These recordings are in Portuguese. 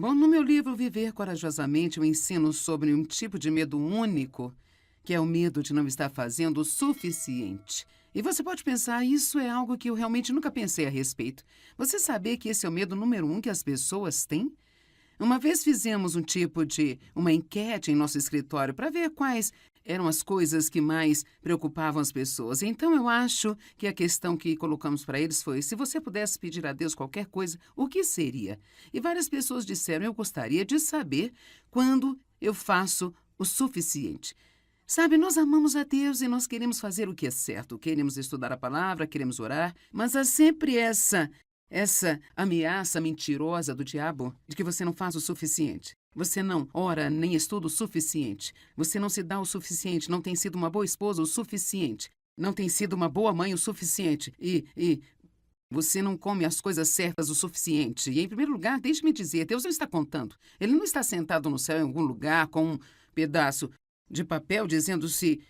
Bom, no meu livro Viver Corajosamente, eu ensino sobre um tipo de medo único, que é o medo de não estar fazendo o suficiente. E você pode pensar, isso é algo que eu realmente nunca pensei a respeito. Você sabia que esse é o medo número um que as pessoas têm? Uma vez fizemos uma enquete em nosso escritório para ver quais eram as coisas que mais preocupavam as pessoas. Então, eu acho que a questão que colocamos para eles foi: se você pudesse pedir a Deus qualquer coisa, o que seria? E várias pessoas disseram: eu gostaria de saber quando eu faço o suficiente. Sabe, nós amamos a Deus e nós queremos fazer o que é certo. Queremos estudar a palavra, queremos orar, mas há sempre essa ameaça mentirosa do diabo de que você não faz o suficiente. Você não ora nem estuda o suficiente. Você não se dá o suficiente, não tem sido uma boa esposa o suficiente. Não tem sido uma boa mãe o suficiente. E você não come as coisas certas o suficiente. E, em primeiro lugar, deixe-me dizer, Deus não está contando. Ele não está sentado no céu em algum lugar com um pedaço de papel dizendo se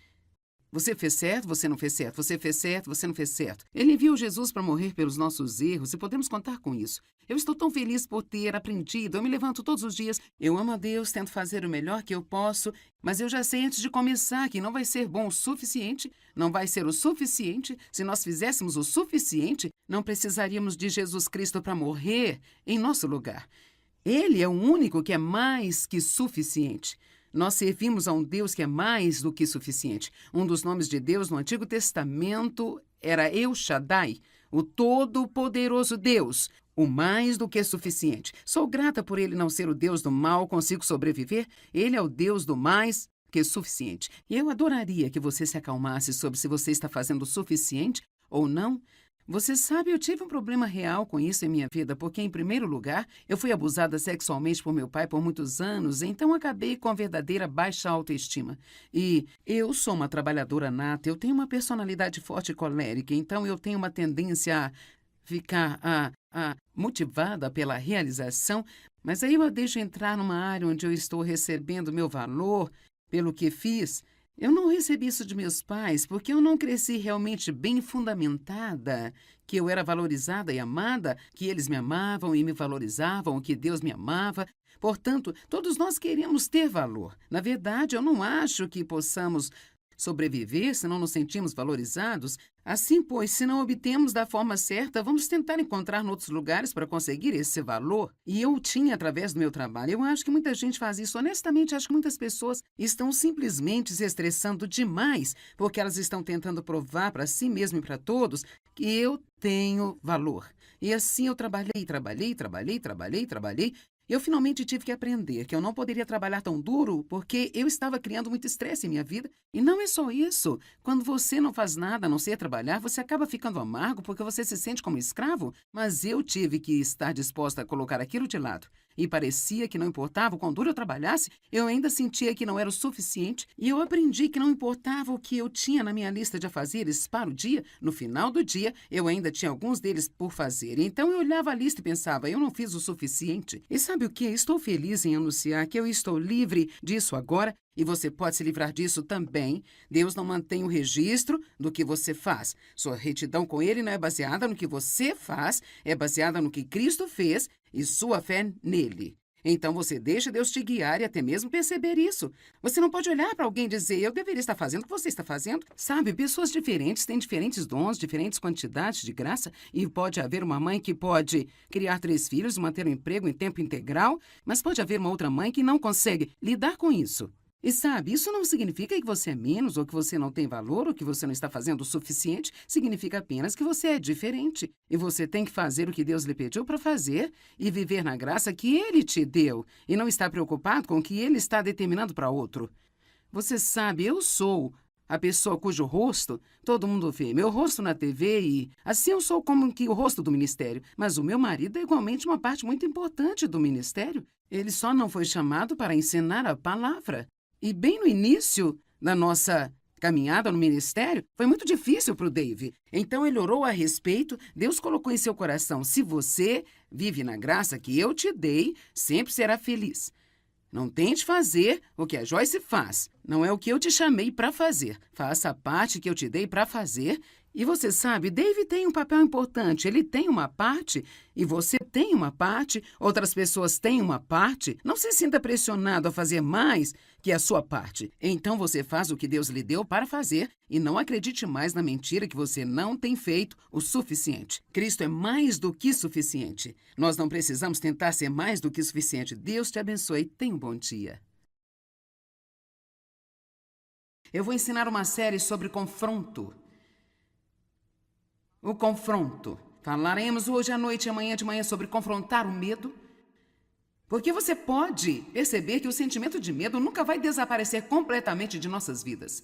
você fez certo, você não fez certo, você fez certo, você não fez certo. Ele enviou Jesus para morrer pelos nossos erros e podemos contar com isso. Eu estou tão feliz por ter aprendido. Eu me levanto todos os dias. Eu amo a Deus, tento fazer o melhor que eu posso, mas eu já sei antes de começar que não vai ser bom o suficiente, não vai ser o suficiente. Se nós fizéssemos o suficiente, não precisaríamos de Jesus Cristo para morrer em nosso lugar. Ele é o único que é mais que suficiente. Nós servimos a um Deus que é mais do que suficiente. Um dos nomes de Deus no Antigo Testamento era El Shaddai, o Todo-Poderoso Deus, o mais do que suficiente. Sou grata por ele não ser o Deus do mal, consigo sobreviver. Ele é o Deus do mais que suficiente. E eu adoraria que você se acalmasse sobre se você está fazendo o suficiente ou não. Você sabe, eu tive um problema real com isso em minha vida, porque, em primeiro lugar, eu fui abusada sexualmente por meu pai por muitos anos, então acabei com a verdadeira baixa autoestima. E eu sou uma trabalhadora nata, eu tenho uma personalidade forte e colérica, então eu tenho uma tendência a ficar motivada pela realização, mas aí eu a deixo entrar numa área onde eu estou recebendo meu valor pelo que fiz. Eu não recebi isso de meus pais porque eu não cresci realmente bem fundamentada, que eu era valorizada e amada, que eles me amavam e me valorizavam, que Deus me amava. Portanto, todos nós queremos ter valor. Na verdade, eu não acho que possamos sobreviver se não nos sentimos valorizados. Assim, pois, se não obtemos da forma certa, vamos tentar encontrar em outros lugares para conseguir esse valor. E eu tinha através do meu trabalho. Eu acho que muita gente faz isso. Honestamente, acho que muitas pessoas estão simplesmente se estressando demais porque elas estão tentando provar para si mesmas e para todos que eu tenho valor. E assim eu trabalhei. Eu finalmente tive que aprender que eu não poderia trabalhar tão duro porque eu estava criando muito estresse em minha vida. E não é só isso. Quando você não faz nada a não ser trabalhar, você acaba ficando amargo porque você se sente como escravo. Mas eu tive que estar disposta a colocar aquilo de lado. E parecia que não importava o quão duro eu trabalhasse, eu ainda sentia que não era o suficiente. E eu aprendi que não importava o que eu tinha na minha lista de afazeres para o dia, no final do dia, eu ainda tinha alguns deles por fazer. Então eu olhava a lista e pensava, eu não fiz o suficiente. E sabe o que? Estou feliz em anunciar que eu estou livre disso agora. E você pode se livrar disso também. Deus não mantém o registro do que você faz. Sua retidão com Ele não é baseada no que você faz, é baseada no que Cristo fez e sua fé nele. Então você deixa Deus te guiar e até mesmo perceber isso. Você não pode olhar para alguém e dizer, eu deveria estar fazendo o que você está fazendo. Sabe, pessoas diferentes têm diferentes dons, diferentes quantidades de graça. E pode haver uma mãe que pode criar 3 filhos, manter um emprego em tempo integral, mas pode haver uma outra mãe que não consegue lidar com isso. E sabe, isso não significa que você é menos, ou que você não tem valor, ou que você não está fazendo o suficiente. Significa apenas que você é diferente. E você tem que fazer o que Deus lhe pediu para fazer e viver na graça que Ele te deu. E não estar preocupado com o que Ele está determinando para outro. Você sabe, eu sou a pessoa cujo rosto todo mundo vê. Meu rosto na TV e assim eu sou como que o rosto do ministério. Mas o meu marido é igualmente uma parte muito importante do ministério. Ele só não foi chamado para ensinar a palavra. E bem no início da nossa caminhada no ministério, foi muito difícil para o Dave. Então ele orou a respeito, Deus colocou em seu coração, se você vive na graça que eu te dei, sempre será feliz. Não tente fazer o que a Joyce faz. Não é o que eu te chamei para fazer. Faça a parte que eu te dei para fazer E você sabe, Dave tem um papel importante. Ele tem uma parte e você tem uma parte, outras pessoas têm uma parte. Não se sinta pressionado a fazer mais que a sua parte. Então você faz o que Deus lhe deu para fazer e não acredite mais na mentira que você não tem feito o suficiente. Cristo é mais do que suficiente. Nós não precisamos tentar ser mais do que suficiente. Deus te abençoe. Tenha um bom dia. Eu vou ensinar uma série sobre confronto. O confronto. Falaremos hoje à noite e amanhã de manhã sobre confrontar o medo. Porque você pode perceber que o sentimento de medo nunca vai desaparecer completamente de nossas vidas.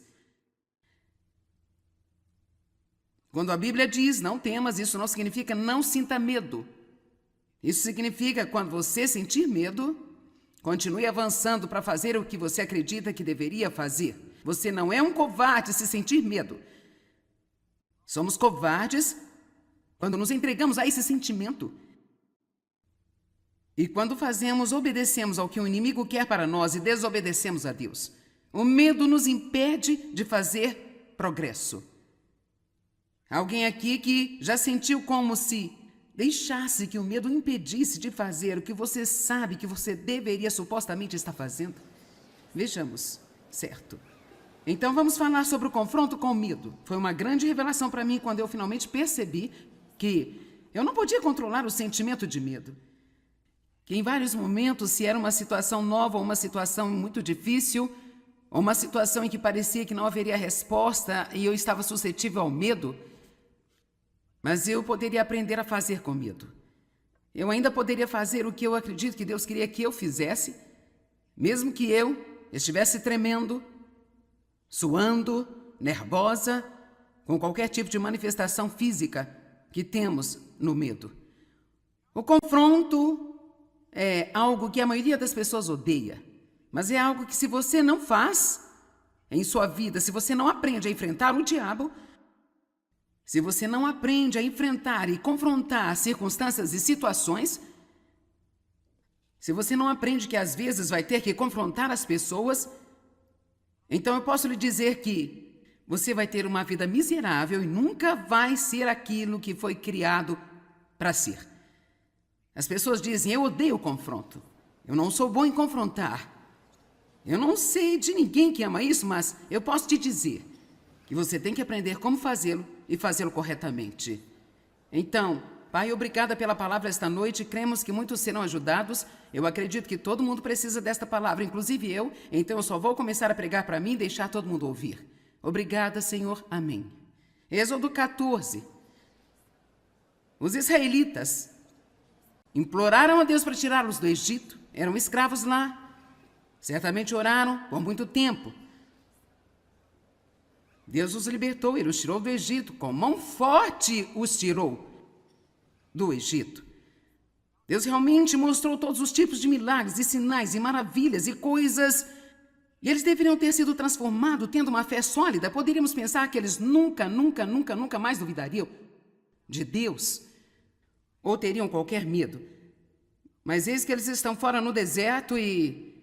Quando a Bíblia diz não temas, isso não significa não sinta medo. Isso significa quando você sentir medo, continue avançando para fazer o que você acredita que deveria fazer. Você não é um covarde se sentir medo. Somos covardes quando nos entregamos a esse sentimento. E quando obedecemos ao que o inimigo quer para nós e desobedecemos a Deus. O medo nos impede de fazer progresso. Alguém aqui que já sentiu como se deixasse que o medo impedisse de fazer o que você sabe que você deveria supostamente estar fazendo? Vejamos, certo. Então vamos falar sobre o confronto com o medo. Foi uma grande revelação para mim quando eu finalmente percebi que eu não podia controlar o sentimento de medo. Que em vários momentos, se era uma situação nova ou uma situação muito difícil, ou uma situação em que parecia que não haveria resposta e eu estava suscetível ao medo, mas eu poderia aprender a fazer com medo. Eu ainda poderia fazer o que eu acredito que Deus queria que eu fizesse, mesmo que eu estivesse tremendo, suando, nervosa, com qualquer tipo de manifestação física que temos no medo. O confronto é algo que a maioria das pessoas odeia, mas é algo que se você não faz em sua vida, se você não aprende a enfrentar o diabo, se você não aprende a enfrentar e confrontar circunstâncias e situações, se você não aprende que às vezes vai ter que confrontar as pessoas, então eu posso lhe dizer que você vai ter uma vida miserável e nunca vai ser aquilo que foi criado para ser. As pessoas dizem, eu odeio o confronto. Eu não sou bom em confrontar. Eu não sei de ninguém que ama isso, mas eu posso te dizer que você tem que aprender como fazê-lo e fazê-lo corretamente. Então, Pai, obrigada pela palavra esta noite. Cremos que muitos serão ajudados. Eu acredito que todo mundo precisa desta palavra, inclusive eu. Então eu só vou começar a pregar para mim e deixar todo mundo ouvir. Obrigada, Senhor. Amém. Êxodo 14. Os israelitas imploraram a Deus para tirá-los do Egito. Eram escravos lá. Certamente oraram por muito tempo. Deus os libertou, Ele os tirou do Egito. Com mão forte os tirou do Egito. Deus realmente mostrou todos os tipos de milagres e sinais e maravilhas e coisas. E eles deveriam ter sido transformados, tendo uma fé sólida. Poderíamos pensar que eles nunca mais duvidariam de Deus ou teriam qualquer medo. Mas eis que eles estão fora no deserto e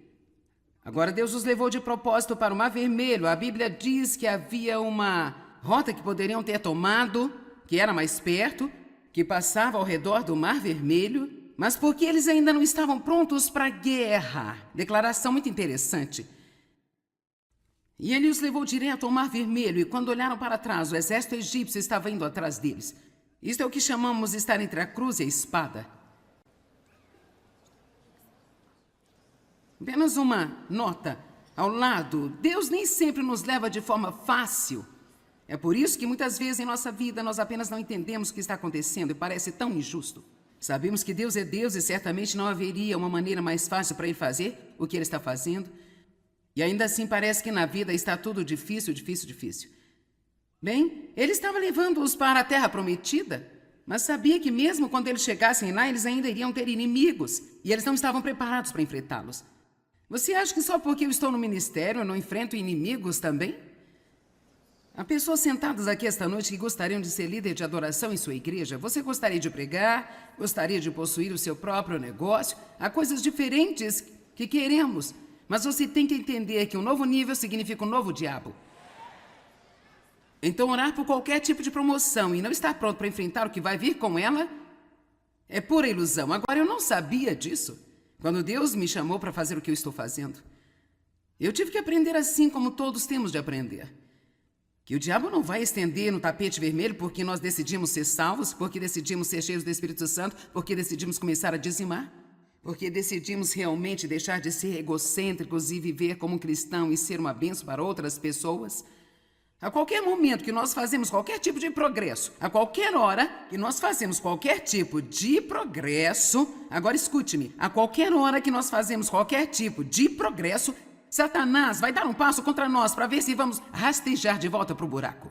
agora Deus os levou de propósito para o Mar Vermelho. A Bíblia diz que havia uma rota que poderiam ter tomado, que era mais perto, que passava ao redor do Mar Vermelho, mas porque eles ainda não estavam prontos para a guerra. Declaração muito interessante. E ele os levou direto ao Mar Vermelho, e quando olharam para trás, o exército egípcio estava indo atrás deles. Isto é o que chamamos estar entre a cruz e a espada. Apenas uma nota ao lado. Deus nem sempre nos leva de forma fácil. É por isso que muitas vezes em nossa vida nós apenas não entendemos o que está acontecendo e parece tão injusto. Sabemos que Deus é Deus e certamente não haveria uma maneira mais fácil para Ele fazer o que Ele está fazendo. E ainda assim parece que na vida está tudo difícil. Bem, Ele estava levando-os para a terra prometida, mas sabia que mesmo quando eles chegassem lá, eles ainda iriam ter inimigos e eles não estavam preparados para enfrentá-los. Você acha que só porque eu estou no ministério eu não enfrento inimigos também? Há pessoas sentadas aqui esta noite que gostariam de ser líder de adoração em sua igreja. Você gostaria de pregar, gostaria de possuir o seu próprio negócio. Há coisas diferentes que queremos, mas você tem que entender que um novo nível significa um novo diabo. Então, orar por qualquer tipo de promoção e não estar pronto para enfrentar o que vai vir com ela é pura ilusão. Agora, eu não sabia disso quando Deus me chamou para fazer o que eu estou fazendo. Eu tive que aprender assim como todos temos de aprender. Que o diabo não vai estender no tapete vermelho porque nós decidimos ser salvos, porque decidimos ser cheios do Espírito Santo, porque decidimos começar a dizimar, porque decidimos realmente deixar de ser egocêntricos e viver como um cristão e ser uma bênção para outras pessoas. A qualquer momento que nós fazemos qualquer tipo de progresso, a qualquer hora que nós fazemos qualquer tipo de progresso, agora escute-me, a qualquer hora que nós fazemos qualquer tipo de progresso, Satanás vai dar um passo contra nós para ver se vamos rastejar de volta para o buraco.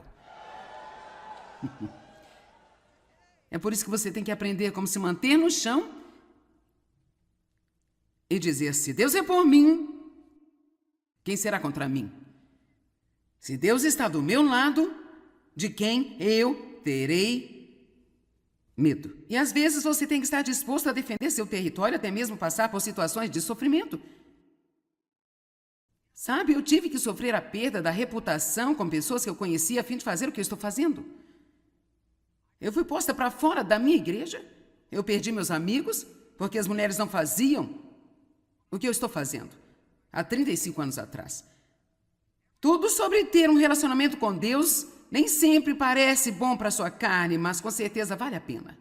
É por isso que você tem que aprender como se manter no chão e dizer: se Deus é por mim, quem será contra mim? Se Deus está do meu lado, de quem eu terei medo? E às vezes você tem que estar disposto a defender seu território, até mesmo passar por situações de sofrimento. Sabe, eu tive que sofrer a perda da reputação com pessoas que eu conhecia a fim de fazer o que eu estou fazendo. Eu fui posta para fora da minha igreja. Eu perdi meus amigos porque as mulheres não faziam o que eu estou fazendo há 35 anos atrás. Tudo sobre ter um relacionamento com Deus nem sempre parece bom para a sua carne, mas com certeza vale a pena.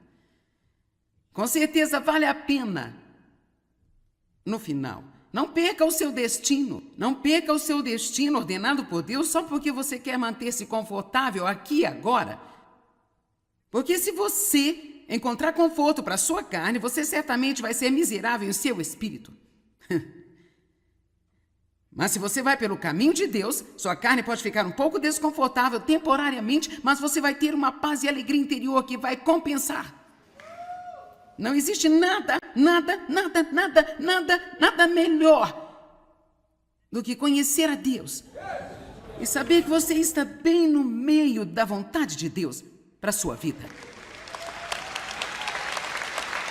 Com certeza vale a pena. No final, não perca o seu destino. Não perca o seu destino ordenado por Deus só porque você quer manter-se confortável aqui e agora. Porque se você encontrar conforto para a sua carne, você certamente vai ser miserável em seu espírito. Mas se você vai pelo caminho de Deus, sua carne pode ficar um pouco desconfortável temporariamente, mas você vai ter uma paz e alegria interior que vai compensar. Não existe nada melhor do que conhecer a Deus e saber que você está bem no meio da vontade de Deus para a sua vida.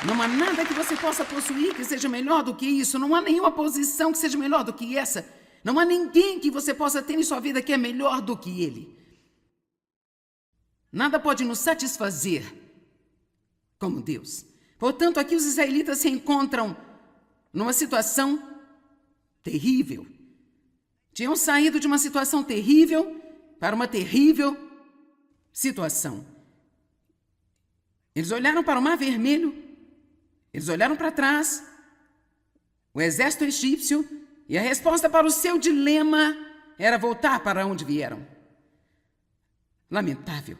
Não há nada que você possa possuir que seja melhor do que isso. Não há nenhuma posição que seja melhor do que essa. Não há ninguém que você possa ter em sua vida que é melhor do que ele. Nada pode nos satisfazer como Deus. Portanto, aqui os israelitas se encontram numa situação terrível. Tinham saído de uma situação terrível para uma terrível situação. Eles olharam para o Mar Vermelho. Eles olharam para trás, o exército egípcio, e a resposta para o seu dilema era voltar para onde vieram. Lamentável.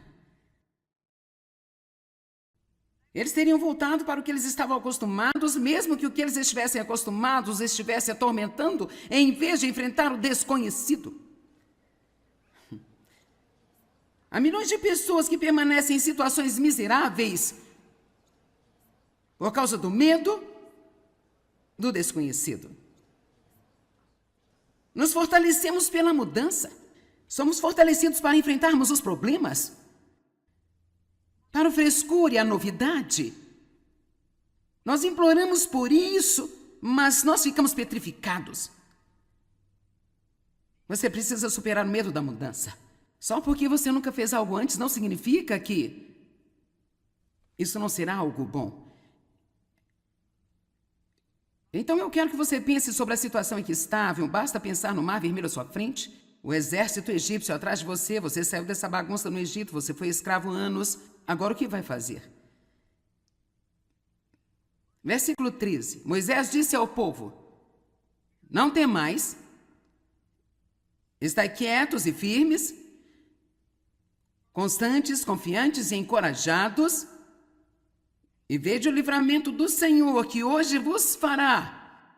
Eles teriam voltado para o que eles estavam acostumados, mesmo que o que eles estivessem acostumados estivesse atormentando, em vez de enfrentar o desconhecido. Há milhões de pessoas que permanecem em situações miseráveis por causa do medo do desconhecido. Nos fortalecemos pela mudança. Somos fortalecidos para enfrentarmos os problemas, para o frescor e a novidade. Nós imploramos por isso, mas nós ficamos petrificados. Você precisa superar o medo da mudança. Só porque você nunca fez algo antes não significa que isso não será algo bom. Então eu quero que você pense sobre a situação em que estavam. Basta pensar no Mar Vermelho à sua frente, o exército egípcio atrás de você, você saiu dessa bagunça no Egito, você foi escravo anos. Agora o que vai fazer? Versículo 13. Moisés disse ao povo: não temais, estai quietos e firmes, constantes, confiantes e encorajados, e vede o livramento do Senhor que hoje vos fará.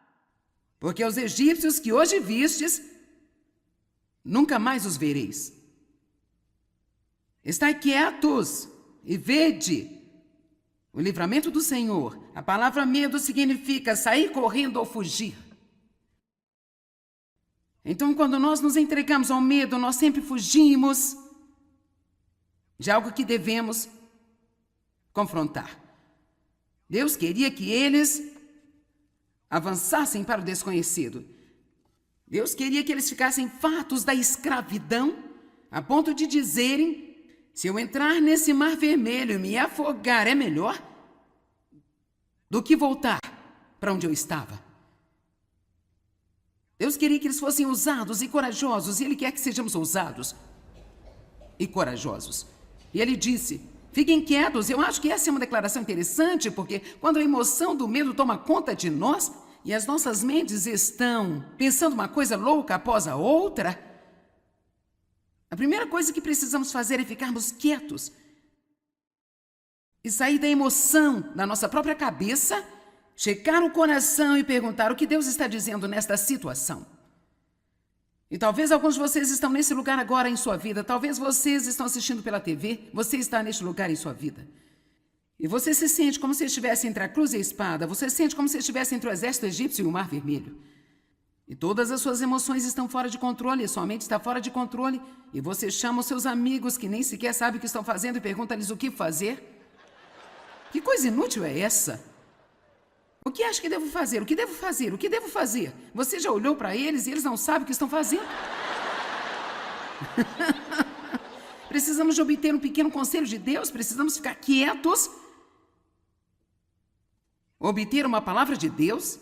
Porque os egípcios que hoje vistes, nunca mais os vereis. Estai quietos e vede o livramento do Senhor. A palavra medo significa sair correndo ou fugir. Então, quando nós nos entregamos ao medo, nós sempre fugimos de algo que devemos confrontar. Deus queria que eles avançassem para o desconhecido. Deus queria que eles ficassem fartos da escravidão a ponto de dizerem: se eu entrar nesse mar vermelho e me afogar, é melhor do que voltar para onde eu estava. Deus queria que eles fossem ousados e corajosos, e Ele quer que sejamos ousados e corajosos. E Ele disse: fiquem quietos. Eu acho que essa é uma declaração interessante, porque quando a emoção do medo toma conta de nós e as nossas mentes estão pensando uma coisa louca após a outra, a primeira coisa que precisamos fazer é ficarmos quietos e sair da emoção da nossa própria cabeça, checar o coração e perguntar o que Deus está dizendo nesta situação. E talvez alguns de vocês estão nesse lugar agora em sua vida, talvez vocês estão assistindo pela TV, você está neste lugar em sua vida. E você se sente como se estivesse entre a cruz e a espada, você se sente como se estivesse entre o exército egípcio e o mar vermelho. E todas as suas emoções estão fora de controle, sua mente está fora de controle, e você chama os seus amigos que nem sequer sabem o que estão fazendo e pergunta-lhes o que fazer. Que coisa inútil é essa? O que acha que devo fazer? O que devo fazer? O que devo fazer? Você já olhou para eles e eles não sabem o que estão fazendo? Precisamos de obter um pequeno conselho de Deus, precisamos ficar quietos, obter uma palavra de Deus,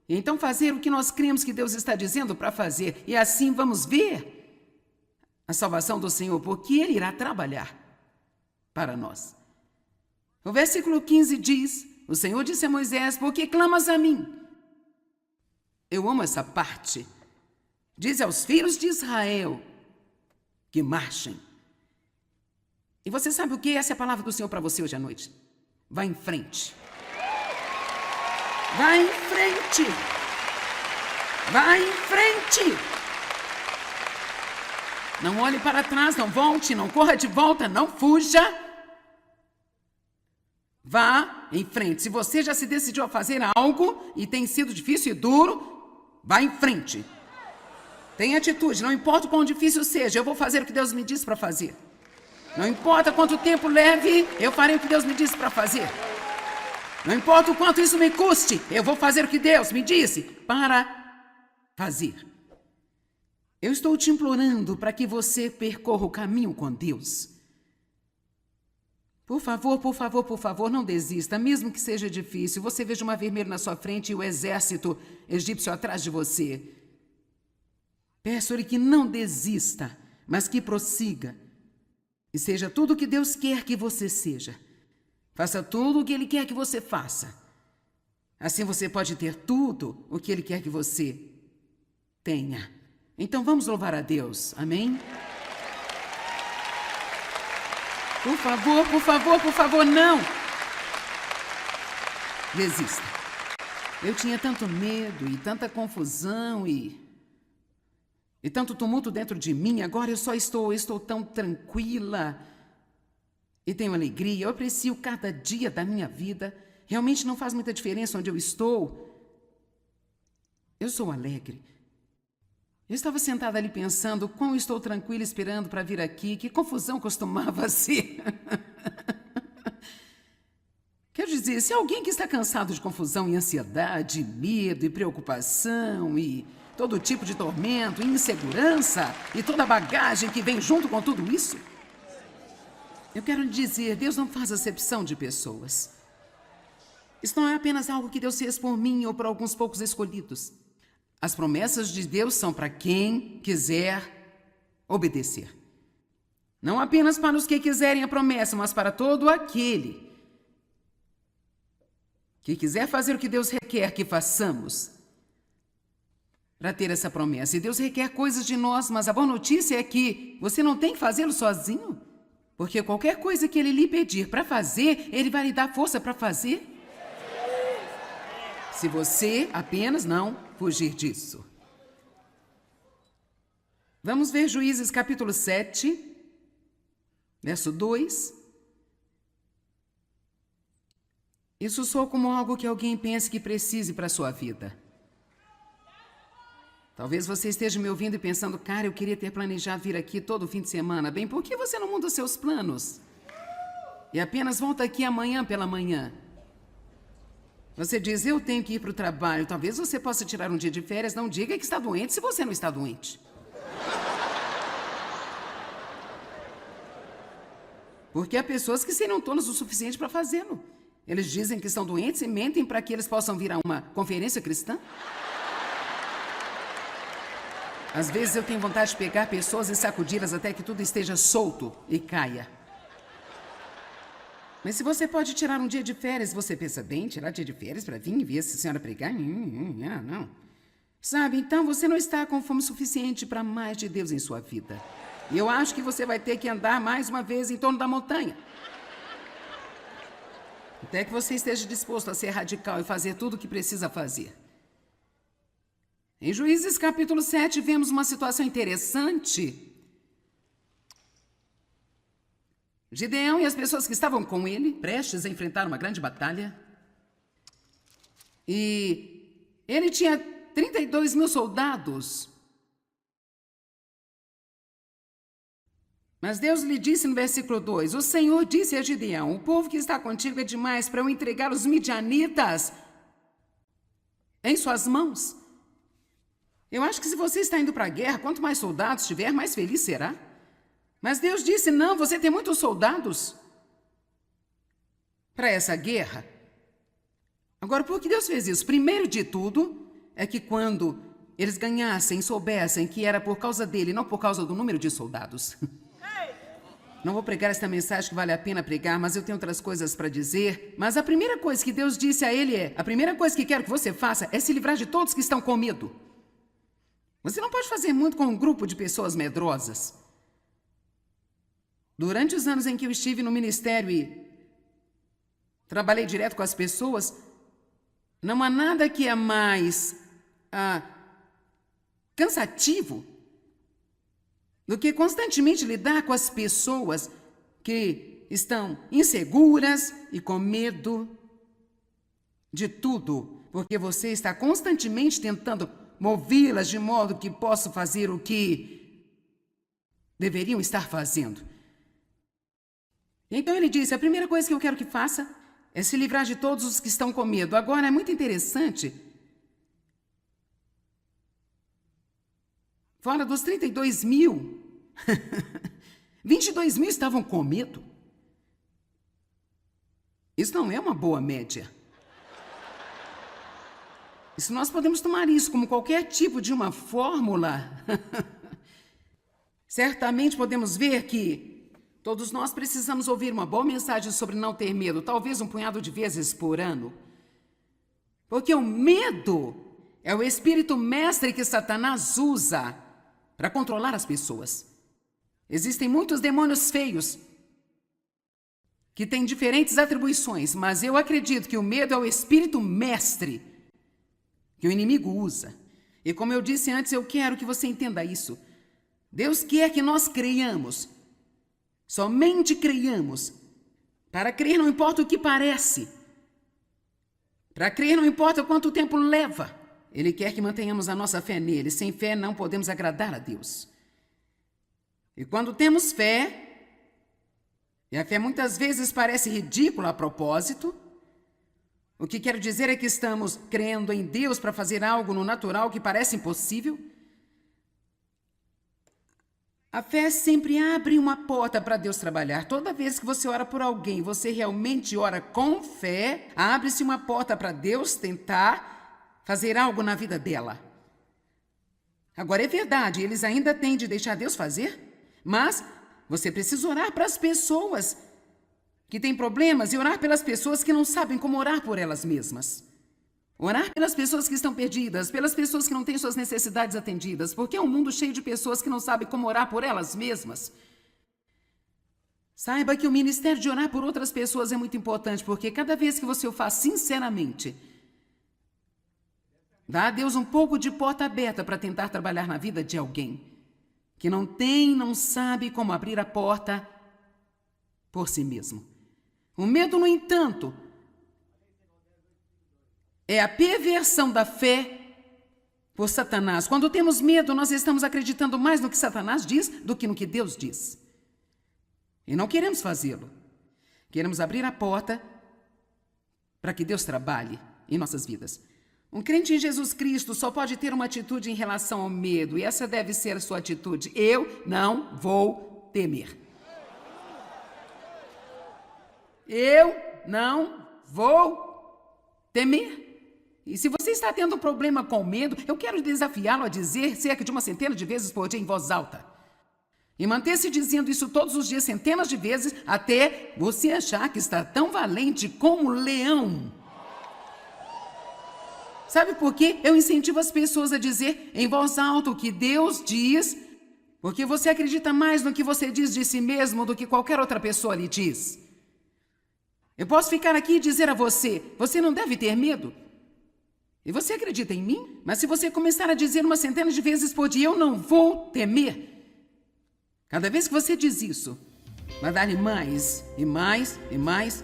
e então fazer o que nós cremos que Deus está dizendo para fazer. E assim vamos ver a salvação do Senhor, porque Ele irá trabalhar para nós. O versículo 15 diz: o Senhor disse a Moisés: por que clamas a mim? Eu amo essa parte. Diz aos filhos de Israel que marchem. E você sabe o que? Essa é a palavra do Senhor para você hoje à noite. Vá em frente. Vá em frente. Vá em frente. Não olhe para trás, não volte, não corra de volta, não fuja. Vá em frente. Se você já se decidiu a fazer algo e tem sido difícil e duro, vá em frente. Tenha atitude, não importa o quão difícil seja, eu vou fazer o que Deus me disse para fazer. Não importa quanto tempo leve, eu farei o que Deus me disse para fazer. Não importa o quanto isso me custe, eu vou fazer o que Deus me disse para fazer. Eu estou te implorando para que você percorra o caminho com Deus. Por favor, por favor, por favor, não desista, mesmo que seja difícil. Você veja uma vermelha na sua frente e o exército egípcio atrás de você. Peço-lhe que não desista, mas que prossiga. E seja tudo o que Deus quer que você seja. Faça tudo o que Ele quer que você faça. Assim você pode ter tudo o que Ele quer que você tenha. Então vamos louvar a Deus. Amém? Por favor, por favor, por favor, não! Desista. Eu tinha tanto medo e tanta confusão e tanto tumulto dentro de mim. Agora eu só estou tão tranquila e tenho alegria. Eu aprecio cada dia da minha vida. Realmente não faz muita diferença onde eu estou. Eu sou alegre. Eu estava sentada ali pensando quão estou tranquila esperando para vir aqui. Que confusão costumava ser. Quero dizer, se alguém que está cansado de confusão e ansiedade, medo e preocupação e todo tipo de tormento, insegurança e toda a bagagem que vem junto com tudo isso, eu quero lhe dizer, Deus não faz acepção de pessoas. Isso não é apenas algo que Deus fez por mim ou por alguns poucos escolhidos. As promessas de Deus são para quem quiser obedecer. Não apenas para os que quiserem a promessa, mas para todo aquele que quiser fazer o que Deus requer que façamos para ter essa promessa. E Deus requer coisas de nós, mas a boa notícia é que você não tem que fazê-lo sozinho, porque qualquer coisa que Ele lhe pedir para fazer, Ele vai lhe dar força para fazer. Se você apenas não fugir disso. Vamos ver Juízes capítulo 7, verso 2. Isso soa como algo que alguém pense que precise para a sua vida. Talvez você esteja me ouvindo e pensando, cara, eu queria ter planejado vir aqui todo fim de semana. Bem, por que você não muda os seus planos? E apenas volta aqui amanhã pela manhã. Você diz, eu tenho que ir para o trabalho. Talvez você possa tirar um dia de férias. Não diga que está doente se você não está doente. Porque há pessoas que seriam tolas o suficiente para fazê-lo. Eles dizem que estão doentes e mentem para que eles possam vir a uma conferência cristã. Às vezes eu tenho vontade de pegar pessoas e sacudi-las até que tudo esteja solto e caia. Mas se você pode tirar um dia de férias, você pensa, bem, tirar dia de férias para vir e ver essa senhora pregar? Não. Sabe, então você não está com fome suficiente para mais de Deus em sua vida. E eu acho que você vai ter que andar mais uma vez em torno da montanha. Até que você esteja disposto a ser radical e fazer tudo o que precisa fazer. Em Juízes capítulo 7, vemos uma situação interessante. Gideão e as pessoas que estavam com ele, prestes a enfrentar uma grande batalha. E ele tinha 32 mil soldados. Mas Deus lhe disse no versículo 2, o Senhor disse a Gideão, o povo que está contigo é demais para eu entregar os midianitas em suas mãos. Eu acho que se você está indo para a guerra, quanto mais soldados tiver, mais feliz será. Mas Deus disse, não, você tem muitos soldados para essa guerra. Agora, por que Deus fez isso? Primeiro de tudo, é que quando eles ganhassem, soubessem que era por causa dele, não por causa do número de soldados. Não vou pregar esta mensagem que vale a pena pregar, mas eu tenho outras coisas para dizer. Mas a primeira coisa que Deus disse a ele a primeira coisa que quero que você faça é se livrar de todos que estão com medo. Você não pode fazer muito com um grupo de pessoas medrosas. Durante os anos em que eu estive no ministério e trabalhei direto com as pessoas, não há nada que é mais cansativo do que constantemente lidar com as pessoas que estão inseguras e com medo de tudo, porque você está constantemente tentando movê-las de modo que possam fazer o que deveriam estar fazendo. Então ele disse, a primeira coisa que eu quero que faça é se livrar de todos os que estão com medo. Agora, é muito interessante. Fora dos 32 mil, 22 mil estavam com medo. Isso não é uma boa média. E se nós podemos tomar isso como qualquer tipo de uma fórmula, certamente podemos ver que todos nós precisamos ouvir uma boa mensagem sobre não ter medo, talvez um punhado de vezes por ano. Porque o medo é o espírito mestre que Satanás usa para controlar as pessoas. Existem muitos demônios feios que têm diferentes atribuições, mas eu acredito que o medo é o espírito mestre que o inimigo usa. E como eu disse antes, eu quero que você entenda isso. Deus quer que nós creiamos. Somente creiamos. Para crer não importa o que parece. Para crer não importa quanto tempo leva. Ele quer que mantenhamos a nossa fé nele. Sem fé não podemos agradar a Deus. E quando temos fé, e a fé muitas vezes parece ridícula a propósito, o que quero dizer é que estamos crendo em Deus para fazer algo no natural que parece impossível. A fé sempre abre uma porta para Deus trabalhar. Toda vez que você ora por alguém, você realmente ora com fé, abre-se uma porta para Deus tentar fazer algo na vida dela. Agora, é verdade, eles ainda têm de deixar Deus fazer, mas você precisa orar para as pessoas que têm problemas e orar pelas pessoas que não sabem como orar por elas mesmas. Orar pelas pessoas que estão perdidas, pelas pessoas que não têm suas necessidades atendidas, porque é um mundo cheio de pessoas que não sabem como orar por elas mesmas. Saiba que o ministério de orar por outras pessoas é muito importante, porque cada vez que você o faz sinceramente, dá a Deus um pouco de porta aberta para tentar trabalhar na vida de alguém que não sabe como abrir a porta por si mesmo. O medo, no entanto, é a perversão da fé por Satanás. Quando temos medo, nós estamos acreditando mais no que Satanás diz do que no que Deus diz. E não queremos fazê-lo. Queremos abrir a porta para que Deus trabalhe em nossas vidas. Um crente em Jesus Cristo só pode ter uma atitude em relação ao medo, e essa deve ser a sua atitude. Eu não vou temer. Eu não vou temer. E se você está tendo um problema com medo, eu quero desafiá-lo a dizer cerca de uma centena de vezes por dia em voz alta. E manter-se dizendo isso todos os dias, centenas de vezes, até você achar que está tão valente como um leão. Sabe por quê? Eu incentivo as pessoas a dizer em voz alta o que Deus diz, porque você acredita mais no que você diz de si mesmo do que qualquer outra pessoa lhe diz. Eu posso ficar aqui e dizer a você, você não deve ter medo. E você acredita em mim? Mas se você começar a dizer uma centena de vezes por dia, eu não vou temer. Cada vez que você diz isso, vai dar-lhe mais e mais e mais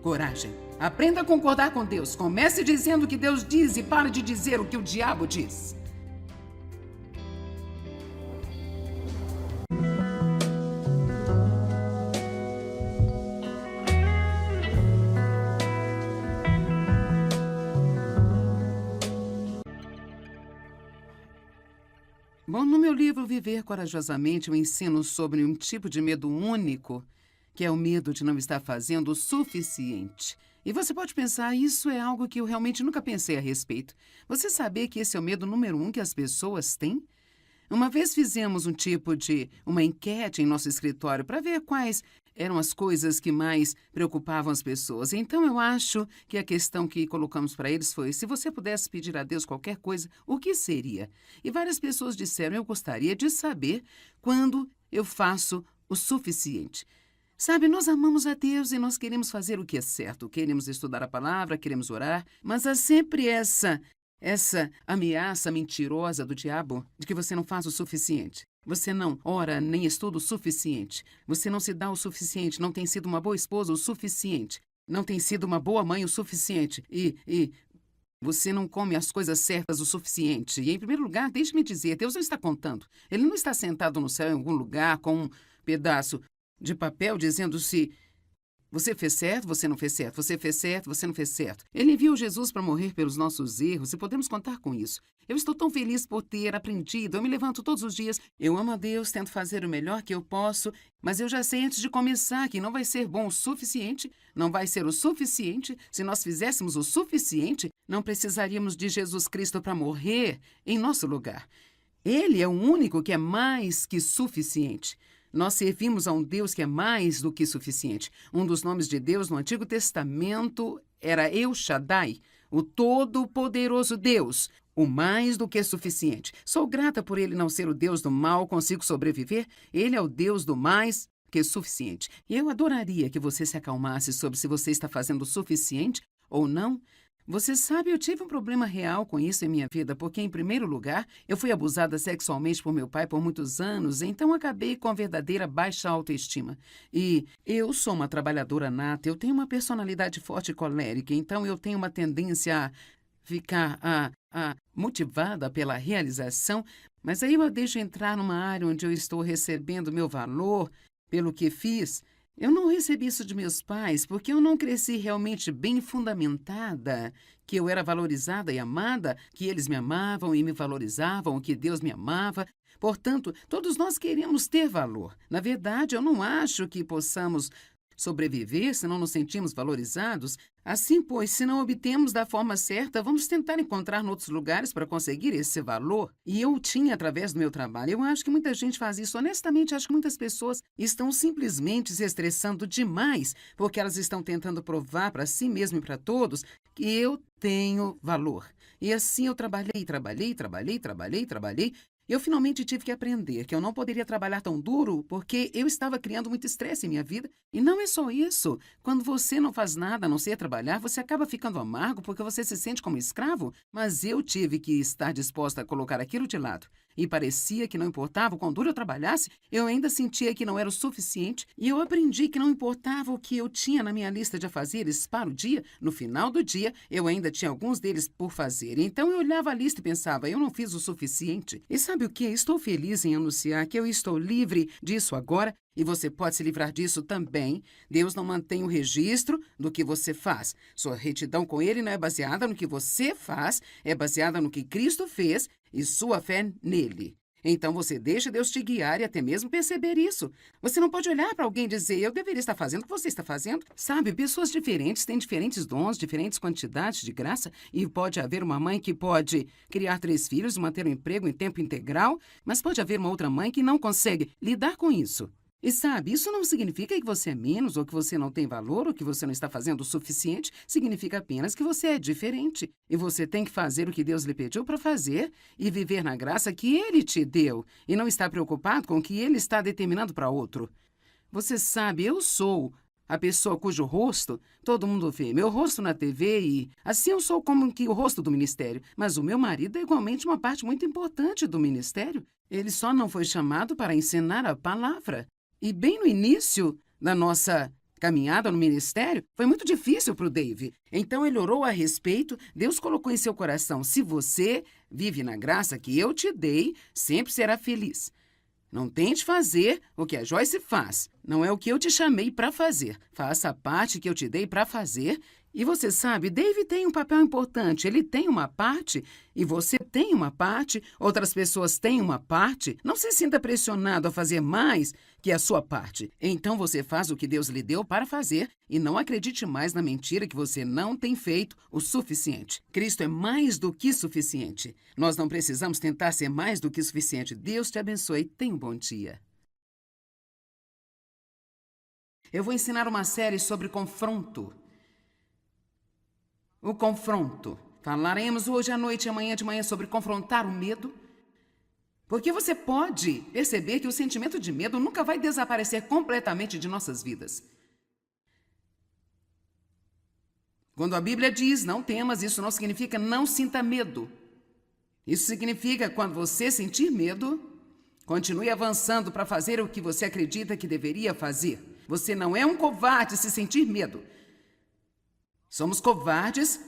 coragem. Aprenda a concordar com Deus. Comece dizendo o que Deus diz e pare de dizer o que o diabo diz. Bom, no meu livro Viver Corajosamente, eu ensino sobre um tipo de medo único, que é o medo de não estar fazendo o suficiente. E você pode pensar, isso é algo que eu realmente nunca pensei a respeito. Você sabia que esse é o medo número 1 que as pessoas têm? Uma vez fizemos uma enquete em nosso escritório para ver quais eram as coisas que mais preocupavam as pessoas. Então, eu acho que a questão que colocamos para eles foi, se você pudesse pedir a Deus qualquer coisa, o que seria? E várias pessoas disseram, eu gostaria de saber quando eu faço o suficiente. Sabe, nós amamos a Deus e nós queremos fazer o que é certo. Queremos estudar a palavra, queremos orar, mas há sempre essa ameaça mentirosa do diabo de que você não faz o suficiente. Você não ora nem estuda o suficiente. Você não se dá o suficiente, não tem sido uma boa esposa o suficiente. Não tem sido uma boa mãe o suficiente. E você não come as coisas certas o suficiente. E, em primeiro lugar, deixe-me dizer, Deus não está contando. Ele não está sentado no céu em algum lugar com um pedaço de papel dizendo se você fez certo, você não fez certo, você fez certo, você não fez certo. Ele enviou Jesus para morrer pelos nossos erros e podemos contar com isso. Eu estou tão feliz por ter aprendido, eu me levanto todos os dias, eu amo a Deus, tento fazer o melhor que eu posso, mas eu já sei antes de começar que não vai ser bom o suficiente, não vai ser o suficiente. Se nós fizéssemos o suficiente, não precisaríamos de Jesus Cristo para morrer em nosso lugar. Ele é o único que é mais que suficiente. Nós servimos a um Deus que é mais do que suficiente. Um dos nomes de Deus no Antigo Testamento era El Shaddai, o Todo-Poderoso Deus, o mais do que suficiente. Sou grata por ele não ser o Deus do mal, consigo sobreviver. Ele é o Deus do mais que suficiente. E eu adoraria que você se acalmasse sobre se você está fazendo o suficiente ou não. Você sabe, eu tive um problema real com isso em minha vida, porque, em primeiro lugar, eu fui abusada sexualmente por meu pai por muitos anos, então acabei com a verdadeira baixa autoestima. E eu sou uma trabalhadora nata, eu tenho uma personalidade forte e colérica, então eu tenho uma tendência a ficar motivada pela realização, mas aí eu a deixo entrar numa área onde eu estou recebendo meu valor pelo que fiz. Eu não recebi isso de meus pais porque eu não cresci realmente bem fundamentada, que eu era valorizada e amada, que eles me amavam e me valorizavam, que Deus me amava. Portanto, todos nós queremos ter valor. Na verdade, eu não acho que possamos sobreviver se não nos sentimos valorizados. Assim, pois, se não obtemos da forma certa, vamos tentar encontrar em outros lugares para conseguir esse valor. E eu tinha através do meu trabalho. Eu acho que muita gente faz isso. Honestamente, acho que muitas pessoas estão simplesmente se estressando demais porque elas estão tentando provar para si mesmo e para todos que eu tenho valor. E assim eu trabalhei. Eu finalmente tive que aprender que eu não poderia trabalhar tão duro porque eu estava criando muito estresse em minha vida. E não é só isso. Quando você não faz nada a não ser trabalhar, você acaba ficando amargo porque você se sente como escravo. Mas eu tive que estar disposta a colocar aquilo de lado. E parecia que não importava o quão duro eu trabalhasse, eu ainda sentia que não era o suficiente. E eu aprendi que não importava o que eu tinha na minha lista de afazeres para o dia, no final do dia, eu ainda tinha alguns deles por fazer. Então eu olhava a lista e pensava, eu não fiz o suficiente. E sabe o que? Estou feliz em anunciar que eu estou livre disso agora. E você pode se livrar disso também. Deus não mantém o registro do que você faz. Sua retidão com Ele não é baseada no que você faz, é baseada no que Cristo fez e sua fé nele. Então você deixa Deus te guiar e até mesmo perceber isso. Você não pode olhar para alguém e dizer, eu deveria estar fazendo o que você está fazendo. Sabe, pessoas diferentes têm diferentes dons, diferentes quantidades de graça, e pode haver uma mãe que pode criar 3 filhos, manter um emprego em tempo integral, mas pode haver uma outra mãe que não consegue lidar com isso. E sabe, isso não significa que você é menos, ou que você não tem valor, ou que você não está fazendo o suficiente. Significa apenas que você é diferente. E você tem que fazer o que Deus lhe pediu para fazer e viver na graça que Ele te deu. E não estar preocupado com o que Ele está determinando para outro. Você sabe, eu sou a pessoa cujo rosto todo mundo vê. Meu rosto na TV e assim eu sou como que o rosto do ministério. Mas o meu marido é igualmente uma parte muito importante do ministério. Ele só não foi chamado para ensinar a palavra. E bem no início da nossa caminhada no ministério, foi muito difícil para o Dave. Então ele orou a respeito, Deus colocou em seu coração, se você vive na graça que eu te dei, sempre será feliz. Não tente fazer o que a Joyce faz. Não é o que eu te chamei para fazer. Faça a parte que eu te dei para fazer. E você sabe, Dave tem um papel importante. Ele tem uma parte e você tem uma parte. Outras pessoas têm uma parte. Não se sinta pressionado a fazer mais que a sua parte. Então você faz o que Deus lhe deu para fazer e não acredite mais na mentira que você não tem feito o suficiente. Cristo é mais do que suficiente. Nós não precisamos tentar ser mais do que suficiente. Deus te abençoe. Tenha um bom dia. Eu vou ensinar uma série sobre confronto. O confronto. Falaremos hoje à noite e amanhã de manhã sobre confrontar o medo. Porque você pode perceber que o sentimento de medo nunca vai desaparecer completamente de nossas vidas. Quando a Bíblia diz não temas, isso não significa não sinta medo. Isso significa quando você sentir medo, continue avançando para fazer o que você acredita que deveria fazer. Você não é um covarde se sentir medo. Somos covardes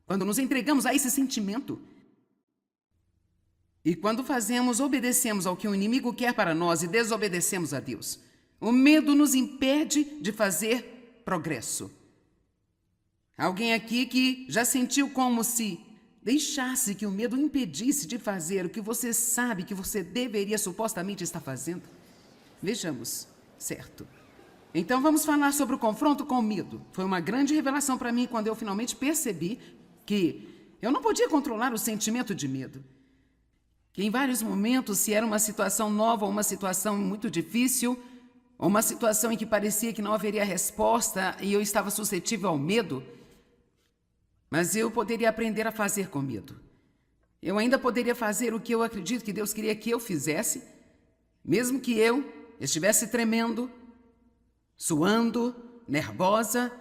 quando nos entregamos a esse sentimento. E quando obedecemos ao que o inimigo quer para nós e desobedecemos a Deus. O medo nos impede de fazer progresso. Alguém aqui que já sentiu como se deixasse que o medo impedisse de fazer o que você sabe que você deveria supostamente estar fazendo? Vejamos, certo. Então vamos falar sobre o confronto com o medo. Foi uma grande revelação para mim quando eu finalmente percebi que eu não podia controlar o sentimento de medo. Que em vários momentos, se era uma situação nova ou uma situação muito difícil, ou uma situação em que parecia que não haveria resposta e eu estava suscetível ao medo, mas eu poderia aprender a fazer com medo. Eu ainda poderia fazer o que eu acredito que Deus queria que eu fizesse, mesmo que eu estivesse tremendo, suando, nervosa,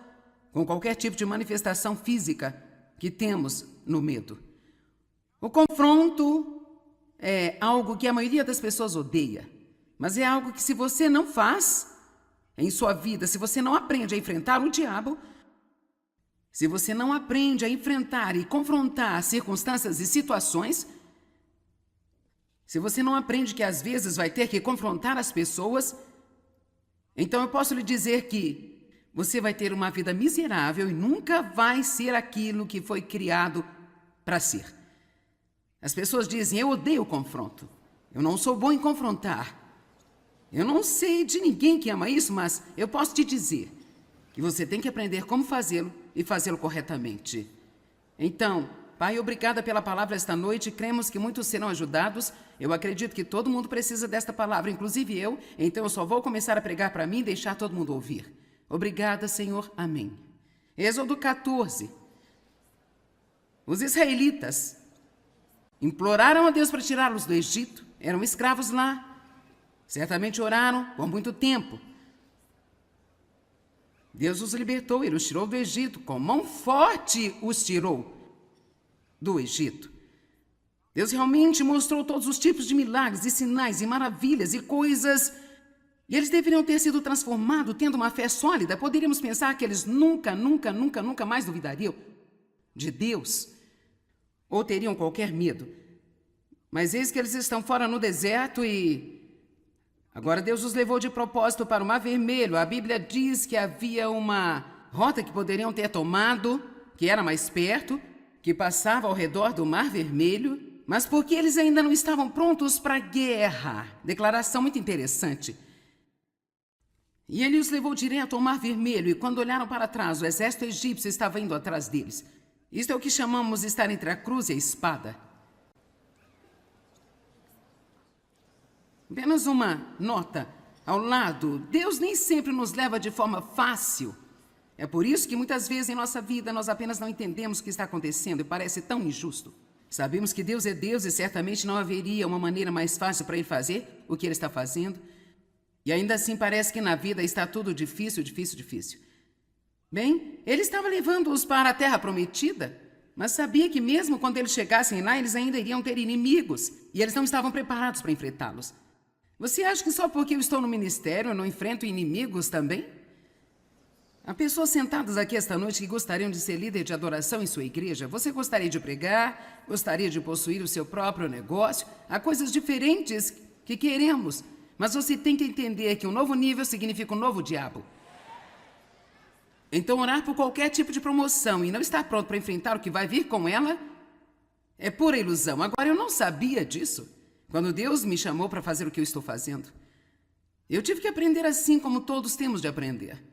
com qualquer tipo de manifestação física que temos no medo. O confronto é algo que a maioria das pessoas odeia, mas é algo que se você não faz em sua vida, se você não aprende a enfrentar o diabo, se você não aprende a enfrentar e confrontar circunstâncias e situações, se você não aprende que às vezes vai ter que confrontar as pessoas, então eu posso lhe dizer que você vai ter uma vida miserável e nunca vai ser aquilo que foi criado para ser. As pessoas dizem, eu odeio o confronto. Eu não sou bom em confrontar. Eu não sei de ninguém que ama isso, mas eu posso te dizer que você tem que aprender como fazê-lo e fazê-lo corretamente. Então, Pai, obrigada pela palavra esta noite. Cremos que muitos serão ajudados. Eu acredito que todo mundo precisa desta palavra, inclusive eu. Então eu só vou começar a pregar para mim e deixar todo mundo ouvir. Obrigada, Senhor. Amém. Êxodo 14. Os israelitas imploraram a Deus para tirá-los do Egito. Eram escravos lá. Certamente oraram por muito tempo. Deus os libertou, Ele os tirou do Egito. Com mão forte os tirou do Egito. Deus realmente mostrou todos os tipos de milagres e sinais e maravilhas e coisas. E eles deveriam ter sido transformados, tendo uma fé sólida. Poderíamos pensar que eles nunca mais duvidariam de Deus. Ou teriam qualquer medo. Mas eis que eles estão fora no deserto e agora Deus os levou de propósito para o Mar Vermelho. A Bíblia diz que havia uma rota que poderiam ter tomado, que era mais perto, que passava ao redor do Mar Vermelho, mas porque eles ainda não estavam prontos para a guerra. Declaração muito interessante. E ele os levou direto ao Mar Vermelho, e quando olharam para trás, o exército egípcio estava indo atrás deles. Isto é o que chamamos estar entre a cruz e a espada. Apenas uma nota ao lado. Deus nem sempre nos leva de forma fácil. É por isso que muitas vezes em nossa vida nós apenas não entendemos o que está acontecendo e parece tão injusto. Sabemos que Deus é Deus e certamente não haveria uma maneira mais fácil para Ele fazer o que Ele está fazendo. E ainda assim parece que na vida está tudo difícil, difícil, difícil. Bem, Ele estava levando-os para a terra prometida, mas sabia que mesmo quando eles chegassem lá, eles ainda iriam ter inimigos e eles não estavam preparados para enfrentá-los. Você acha que só porque eu estou no ministério eu não enfrento inimigos também? Há pessoas sentadas aqui esta noite que gostariam de ser líder de adoração em sua igreja. Você gostaria de pregar, gostaria de possuir o seu próprio negócio. Há coisas diferentes que queremos, mas você tem que entender que um novo nível significa um novo diabo. Então orar por qualquer tipo de promoção e não estar pronto para enfrentar o que vai vir com ela é pura ilusão. Agora, eu não sabia disso quando Deus me chamou para fazer o que eu estou fazendo. Eu tive que aprender assim como todos temos de aprender.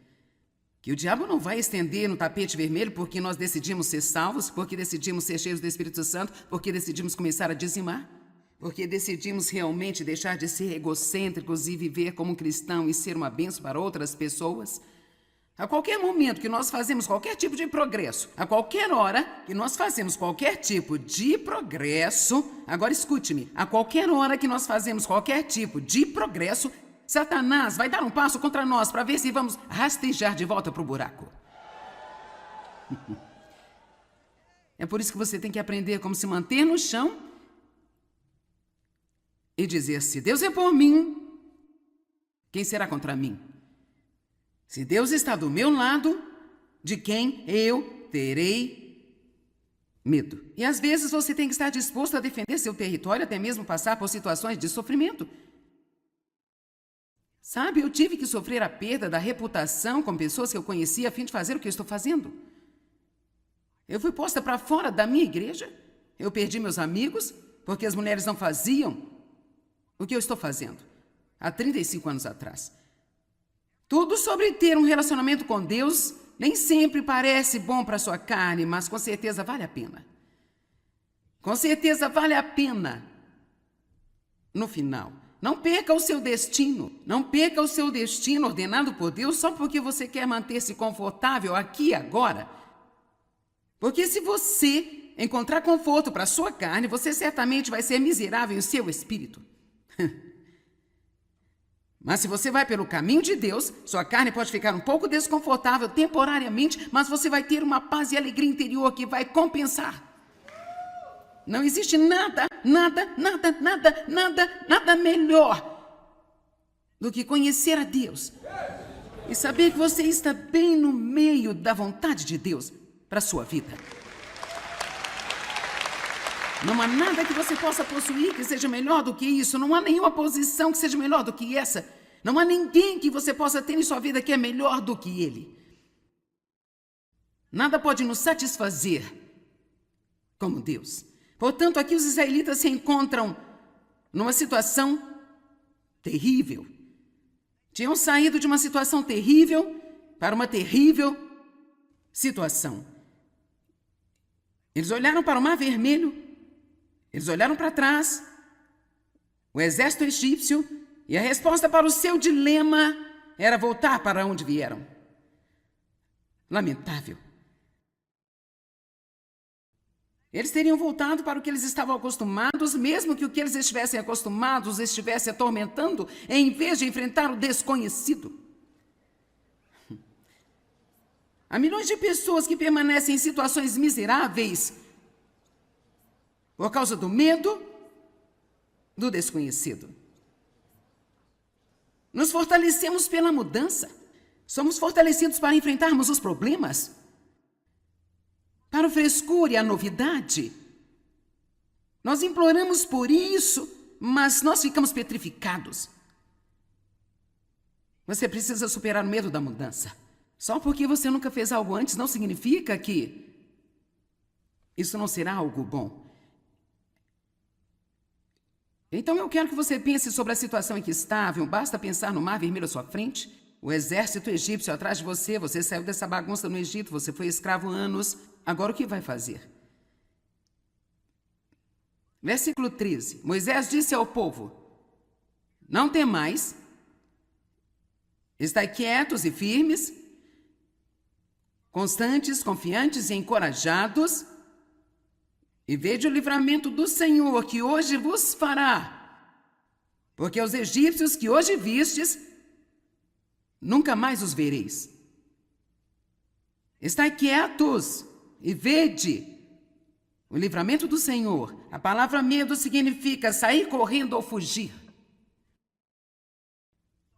Que o diabo não vai estender no tapete vermelho porque nós decidimos ser salvos, porque decidimos ser cheios do Espírito Santo, porque decidimos começar a dizimar, porque decidimos realmente deixar de ser egocêntricos e viver como um cristão e ser uma bênção para outras pessoas. A qualquer momento que nós fazemos qualquer tipo de progresso, a qualquer hora que nós fazemos qualquer tipo de progresso, agora escute-me, a qualquer hora que nós fazemos qualquer tipo de progresso, Satanás vai dar um passo contra nós para ver se vamos rastejar de volta para o buraco. É por isso que você tem que aprender como se manter no chão e dizer: se Deus é por mim, quem será contra mim? Se Deus está do meu lado, de quem eu terei medo? E às vezes você tem que estar disposto a defender seu território, até mesmo passar por situações de sofrimento. Sabe, eu tive que sofrer a perda da reputação com pessoas que eu conhecia a fim de fazer o que eu estou fazendo. Eu fui posta para fora da minha igreja. Eu perdi meus amigos porque as mulheres não faziam o que eu estou fazendo há 35 anos atrás. Tudo sobre ter um relacionamento com Deus nem sempre parece bom para a sua carne, mas com certeza vale a pena. Com certeza vale a pena. No final, não perca o seu destino. Não perca o seu destino ordenado por Deus só porque você quer manter-se confortável aqui e agora. Porque se você encontrar conforto para a sua carne, você certamente vai ser miserável em seu espírito. Mas se você vai pelo caminho de Deus, sua carne pode ficar um pouco desconfortável temporariamente, mas você vai ter uma paz e alegria interior que vai compensar. Não existe nada melhor do que conhecer a Deus e saber que você está bem no meio da vontade de Deus para a sua vida. Não há nada que você possa possuir que seja melhor do que isso. Não há nenhuma posição que seja melhor do que essa. Não há ninguém que você possa ter em sua vida que é melhor do que ele. Nada pode nos satisfazer como Deus. Portanto, aqui os israelitas se encontram numa situação terrível. Tinham saído de uma situação terrível para uma terrível situação. Eles olharam para o Mar Vermelho. Eles olharam para trás, o exército egípcio, e a resposta para o seu dilema era voltar para onde vieram. Lamentável. Eles teriam voltado para o que eles estavam acostumados, mesmo que o que eles estivessem acostumados estivesse atormentando, em vez de enfrentar o desconhecido. Há milhões de pessoas que permanecem em situações miseráveis por causa do medo do desconhecido. Nos fortalecemos pela mudança. Somos fortalecidos para enfrentarmos os problemas, para o frescor e a novidade. Nós imploramos por isso, mas nós ficamos petrificados. Você precisa superar o medo da mudança. Só porque você nunca fez algo antes não significa que isso não será algo bom. Então eu quero que você pense sobre a situação em que estava. Basta pensar no Mar Vermelho à sua frente. O exército egípcio atrás de você. Você saiu dessa bagunça no Egito. Você foi escravo anos. Agora o que vai fazer? Versículo 13. Moisés disse ao povo: não temais. Estai quietos e firmes, constantes, confiantes e encorajados, e vede o livramento do Senhor que hoje vos fará. Porque os egípcios que hoje vistes, nunca mais os vereis. Estai quietos e vede o livramento do Senhor. A palavra medo significa sair correndo ou fugir.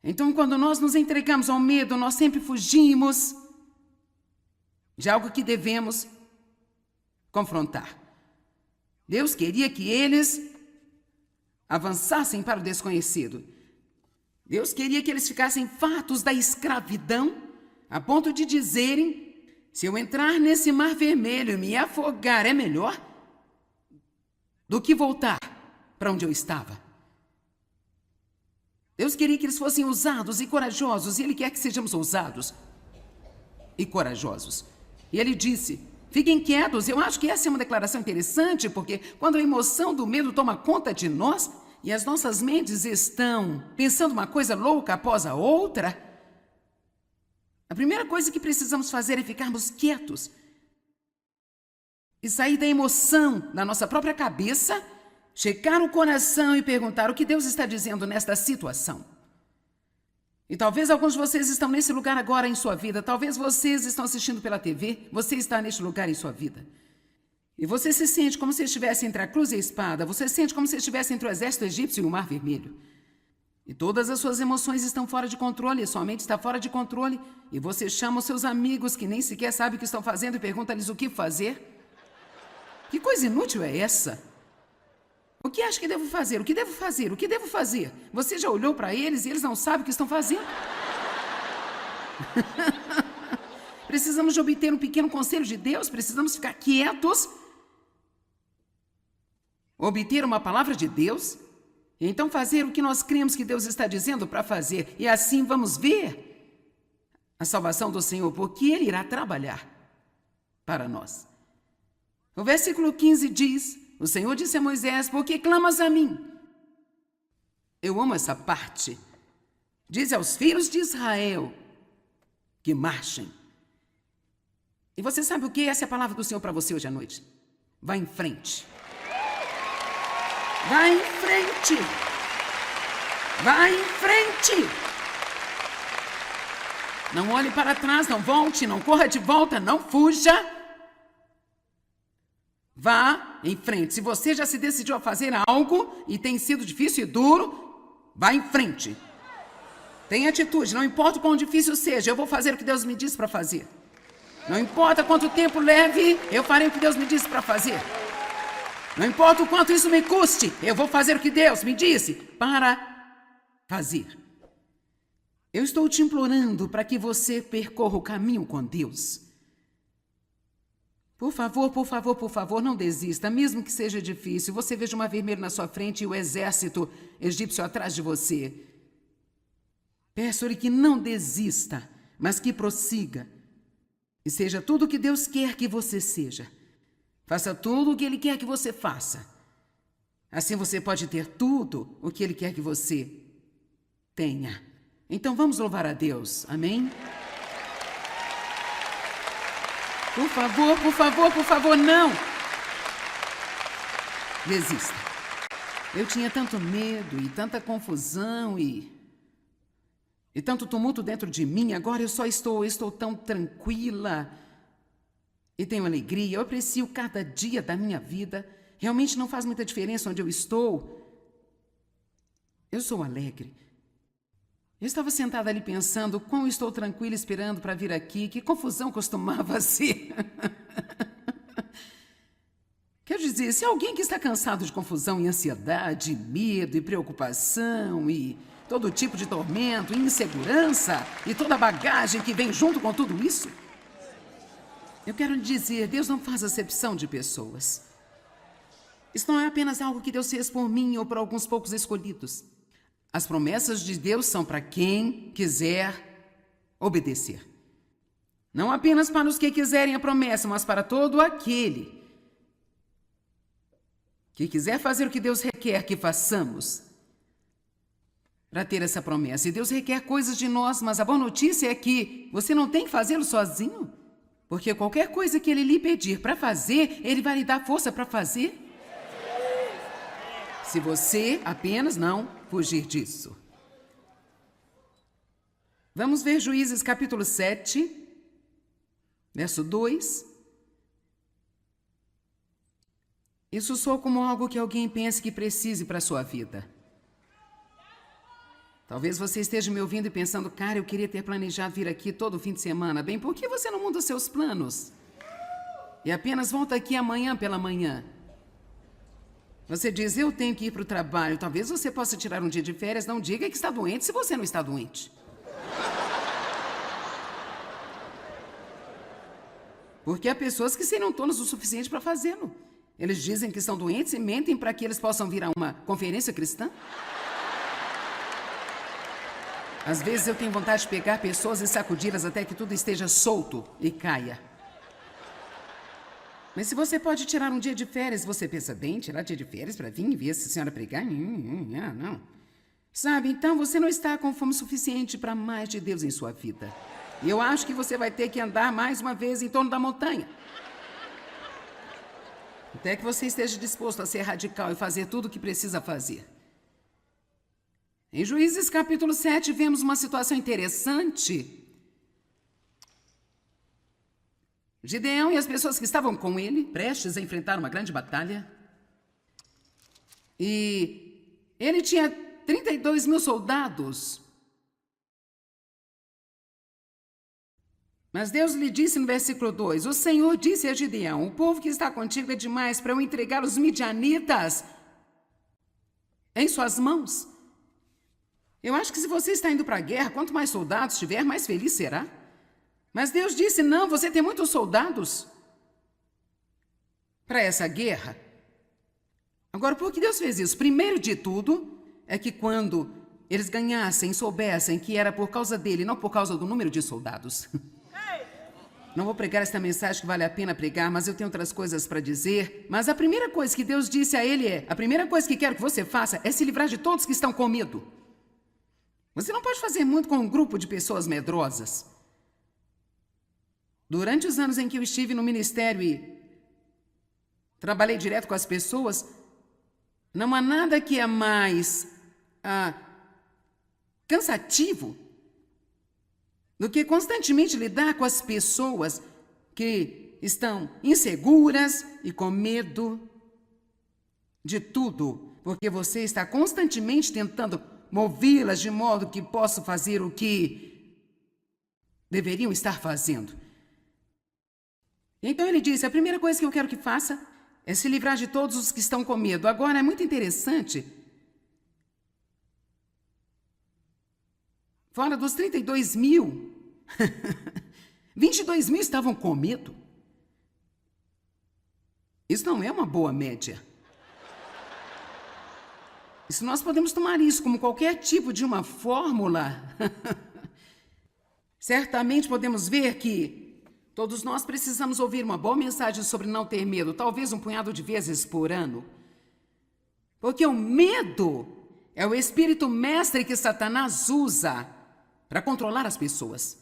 Então, quando nós nos entregamos ao medo, nós sempre fugimos de algo que devemos confrontar. Deus queria que eles avançassem para o desconhecido. Deus queria que eles ficassem fartos da escravidão, a ponto de dizerem: se eu entrar nesse mar vermelho e me afogar, é melhor do que voltar para onde eu estava. Deus queria que eles fossem ousados e corajosos, e Ele quer que sejamos ousados e corajosos. E Ele disse: fiquem quietos. Eu acho que essa é uma declaração interessante, porque quando a emoção do medo toma conta de nós e as nossas mentes estão pensando uma coisa louca após a outra, a primeira coisa que precisamos fazer é ficarmos quietos e sair da emoção da nossa própria cabeça, checar o coração e perguntar o que Deus está dizendo nesta situação. E talvez alguns de vocês estão nesse lugar agora em sua vida, talvez vocês estão assistindo pela TV, você está neste lugar em sua vida. E você se sente como se estivesse entre a cruz e a espada, você se sente como se estivesse entre o exército egípcio e o Mar Vermelho. E todas as suas emoções estão fora de controle, sua mente está fora de controle, e você chama os seus amigos que nem sequer sabem o que estão fazendo e pergunta-lhes o que fazer. Que coisa inútil é essa? O que acha que devo fazer? O que devo fazer? O que devo fazer? Você já olhou para eles e eles não sabem o que estão fazendo? Precisamos de obter um pequeno conselho de Deus, precisamos ficar quietos, obter uma palavra de Deus, e então fazer o que nós cremos que Deus está dizendo para fazer. E assim vamos ver a salvação do Senhor, porque Ele irá trabalhar para nós. O versículo 15 diz: o Senhor disse a Moisés: por que clamas a mim? Eu amo essa parte. Diz aos filhos de Israel que marchem. E você sabe o que? Essa é a palavra do Senhor para você hoje à noite. Vá em frente. Vá em frente. Vá em frente. Não olhe para trás, não volte, não corra de volta, não fuja. Vá em frente. Se você já se decidiu a fazer algo e tem sido difícil e duro, vá em frente. Tenha atitude, não importa o quão difícil seja, eu vou fazer o que Deus me disse para fazer. Não importa quanto tempo leve, eu farei o que Deus me disse para fazer. Não importa o quanto isso me custe, eu vou fazer o que Deus me disse para fazer. Eu estou te implorando para que você percorra o caminho com Deus. Por favor, por favor, por favor, não desista, mesmo que seja difícil. Você veja o Mar Vermelho na sua frente e o exército egípcio atrás de você. Peço-lhe que não desista, mas que prossiga. E seja tudo o que Deus quer que você seja. Faça tudo o que Ele quer que você faça. Assim você pode ter tudo o que Ele quer que você tenha. Então vamos louvar a Deus. Amém? Por favor, por favor, por favor, não! Desista. Eu tinha tanto medo e tanta confusão e tanto tumulto dentro de mim. Agora eu estou tão tranquila e tenho alegria. Eu aprecio cada dia da minha vida. Realmente não faz muita diferença onde eu estou. Eu sou alegre. Eu estava sentada ali pensando como estou tranquila esperando para vir aqui, que confusão costumava ser. Quer dizer, se alguém que está cansado de confusão e ansiedade, medo e preocupação e todo tipo de tormento, insegurança e toda a bagagem que vem junto com tudo isso, eu quero dizer, Deus não faz acepção de pessoas. Isso não é apenas algo que Deus fez por mim ou por alguns poucos escolhidos. As promessas de Deus são para quem quiser obedecer. Não apenas para os que quiserem a promessa, mas para todo aquele que quiser fazer o que Deus requer que façamos para ter essa promessa. E Deus requer coisas de nós, mas a boa notícia é que você não tem que fazê-lo sozinho. Porque qualquer coisa que Ele lhe pedir para fazer, Ele vai lhe dar força para fazer. Se você apenas não fugir disso. Vamos ver Juízes capítulo 7, verso 2. Isso soa como algo que alguém pense que precise para a sua vida. Talvez você esteja me ouvindo e pensando, cara, eu queria ter planejado vir aqui todo fim de semana. Bem, por que você não muda os seus planos? E apenas volta aqui amanhã pela manhã. Você diz, eu tenho que ir para o trabalho. Talvez você possa tirar um dia de férias. Não diga que está doente se você não está doente. Porque há pessoas que seriam tolas o suficiente para fazê-lo. Eles dizem que estão doentes e mentem para que eles possam vir a uma conferência cristã. Às vezes eu tenho vontade de pegar pessoas e sacudi-las até que tudo esteja solto e caia. Mas se você pode tirar um dia de férias, você pensa, bem, tirar dia de férias para vir e ver essa senhora pregar? Não. Sabe, então você não está com fome suficiente para mais de Deus em sua vida. E eu acho que você vai ter que andar mais uma vez em torno da montanha. Até que você esteja disposto a ser radical e fazer tudo o que precisa fazer. Em Juízes capítulo 7, vemos uma situação interessante. Gideão e as pessoas que estavam com ele, prestes a enfrentar uma grande batalha. E ele tinha 32 mil soldados. Mas Deus lhe disse no versículo 2, o Senhor disse a Gideão, o povo que está contigo é demais para eu entregar os midianitas em suas mãos. Eu acho que se você está indo para a guerra, quanto mais soldados tiver, mais feliz será. Mas Deus disse, não, você tem muitos soldados para essa guerra. Agora, por que Deus fez isso? Primeiro de tudo, é que quando eles ganhassem, soubessem que era por causa dele, não por causa do número de soldados. Não vou pregar esta mensagem que vale a pena pregar, mas eu tenho outras coisas para dizer. Mas a primeira coisa que Deus disse a ele é, a primeira coisa que quero que você faça é se livrar de todos que estão com medo. Você não pode fazer muito com um grupo de pessoas medrosas. Durante os anos em que eu estive no ministério e trabalhei direto com as pessoas, não há nada que é mais cansativo do que constantemente lidar com as pessoas que estão inseguras e com medo de tudo, porque você está constantemente tentando movê-las de modo que possam fazer o que deveriam estar fazendo. Então ele disse, a primeira coisa que eu quero que faça é se livrar de todos os que estão com medo. Agora, é muito interessante. Fora dos 32 mil, 22 mil estavam com medo. Isso não é uma boa média. E se nós podemos tomar isso como qualquer tipo de uma fórmula, certamente podemos ver que todos nós precisamos ouvir uma boa mensagem sobre não ter medo, talvez um punhado de vezes por ano. Porque o medo é o espírito mestre que Satanás usa para controlar as pessoas.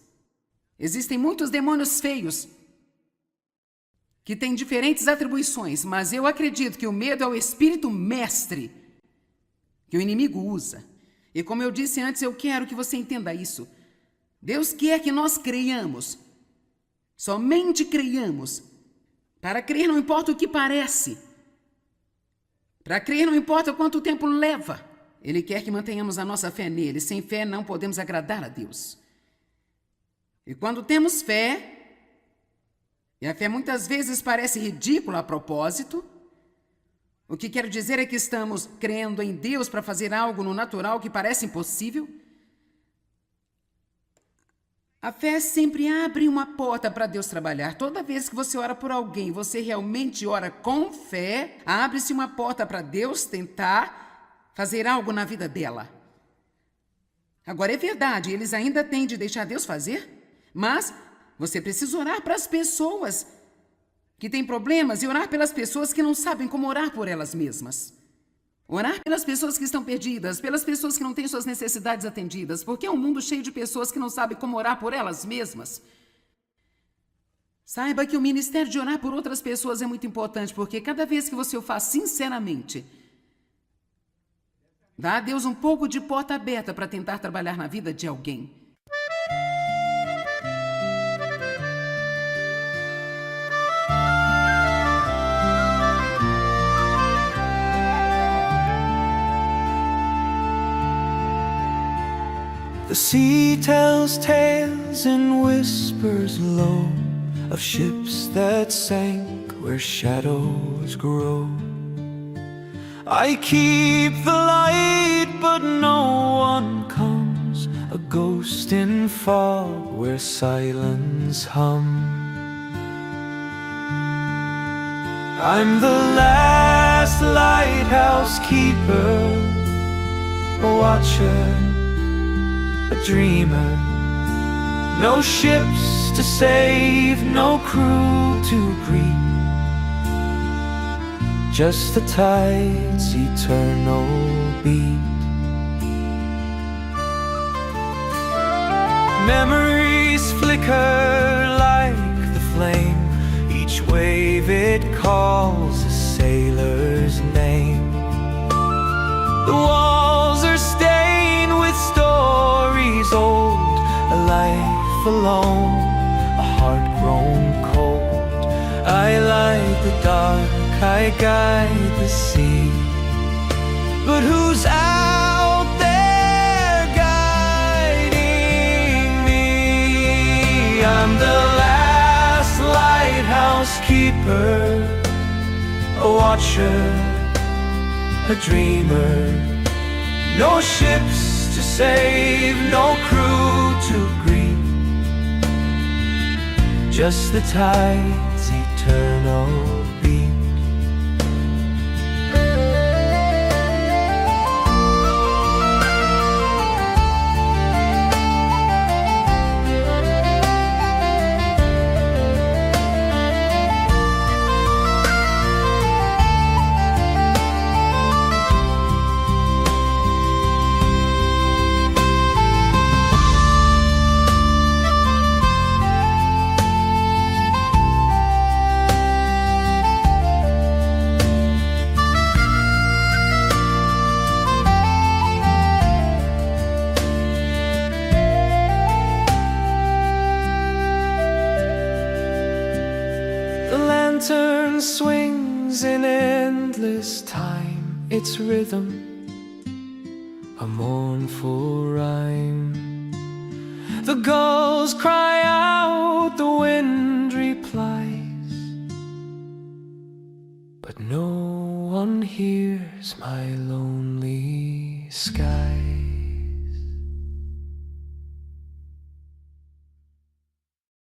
Existem muitos demônios feios que têm diferentes atribuições, mas eu acredito que o medo é o espírito mestre que o inimigo usa. E como eu disse antes, eu quero que você entenda isso. Deus quer que nós creiamos. Somente creiamos. Para crer não importa o que parece. Para crer não importa quanto tempo leva. Ele quer que mantenhamos a nossa fé nele. Sem fé não podemos agradar a Deus. E quando temos fé, e a fé muitas vezes parece ridícula a propósito, o que quero dizer é que estamos crendo em Deus para fazer algo no natural que parece impossível. A fé sempre abre uma porta para Deus trabalhar. Toda vez que você ora por alguém, você realmente ora com fé, abre-se uma porta para Deus tentar fazer algo na vida dela. Agora é verdade, eles ainda têm de deixar Deus fazer, mas você precisa orar para as pessoas que têm problemas e orar pelas pessoas que não sabem como orar por elas mesmas. Orar pelas pessoas que estão perdidas, pelas pessoas que não têm suas necessidades atendidas, porque é um mundo cheio de pessoas que não sabem como orar por elas mesmas. Saiba que o ministério de orar por outras pessoas é muito importante, porque cada vez que você o faz sinceramente, dá a Deus um pouco de porta aberta para tentar trabalhar na vida de alguém. The sea tells tales and whispers low of ships that sank where shadows grow. I keep the light, but no one comes, a ghost in fog where silence hums. I'm the last lighthouse keeper, a watcher, a dreamer. No ships to save, no crew to greet, just the tide's eternal beat. Memories flicker like the flame, each wave it calls a sailor's name. The walls are stained with stories old, a life alone, a heart grown cold. I light the dark, I guide the sea, but who's out there guiding me? I'm the last lighthouse keeper, a watcher, a dreamer. No ships to save, no crew to greet, just the tide's eternal beat. Lantern swings in endless time, its rhythm a mournful rhyme. The gulls cry out, the wind replies, but no one hears my lonely sky.